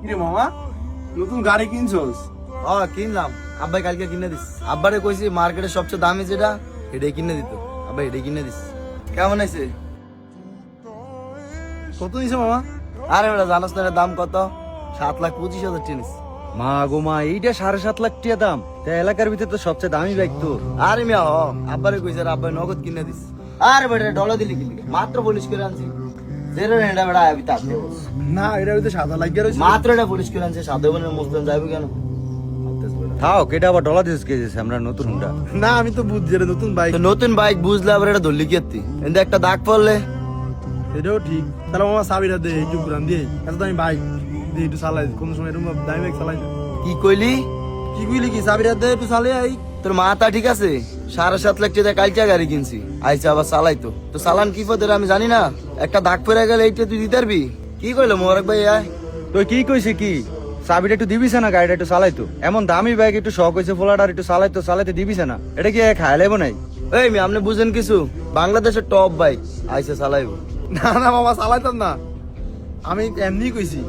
কিরে মামা, নতুন গাড়ি কিনছস? কিনলাম, আব্বাই কালকে কিনে দিস। আব্বারে কইছি মার্কেটের সবচেয়ে দামি যেটা এটাই কিনে দিত। আব্বাই এটাই কিনে দিস। কেমন আছে? কত নিছে মামা? আরে বেটা জানাস না এটার দাম কত? 7,25,000 টেনিস। মা গো মা, এইটা 7.5 লাখ টাকা দাম। তা এলাকার ভিতরে তো সবচেয়ে দামি বাইক তো। আরে মিয়া আব্বারে কইছে আব্বাই নগদ কিনে দিস। আরে বেটা ডলা দিলি কি লিগে? মাত্র পুলিশ করে আনছি। জেরো এটা বেটা আবি তাতে বস। না, এটা হইতে সাদা লাগিয়ে রয়েছে। মাত্র এটা পুলিশ করে আনছে, সাদেবনের মুসলিম যাইবে কেন? থাও কেটা আবার ডলা দিস কেছে আমরা নতুন হুন্ডা। না, আমি তো বুঝছি এটা নতুন বাইক। তো নতুন বাইক বুঝলে আবার এটা ধরলি কি এত্তি? কিন্তু একটা দাগ পড়লে এটাও ঠিক। তাহলে মামা চাবিটা দে, একটু ঘুরান দিয়ে। এত দামি বাইক দিয়ে একটু চালাই, কোনো সময় এরকম দামি বাইক চালাই না। কি কইলি? কি কইলি কি? চাবিটা দে, একটু চালিয়ে আই। তোর মাথা ঠিক আছে? 7.5 লাখ টাকা কালকে গাড়ি কিনছি, আইসা আবার চালাইতো। তো চালান কি পদের আমি জানি না। একটা দাগ পড়ে গেলে এইটা তুই দিতে পারবি? কি কইলো মোবারক ভাই? আয় তুই কি কইছে কি? চাবিটা একটু দিবিছে না, গাড়িটা একটু চালাইতো। এমন দামি বাইক একটু শখ হয়েছে ফোলাটার, একটু চালাইতে দিবিছে না। এটা কি খায় লাইব নাই? এই মি আপনি বুঝেন কিছু? বাংলাদেশের টপ বাইক আইসা চালাইবো। না না মামা, চালাইতাম না। আমি এমনি কইছি।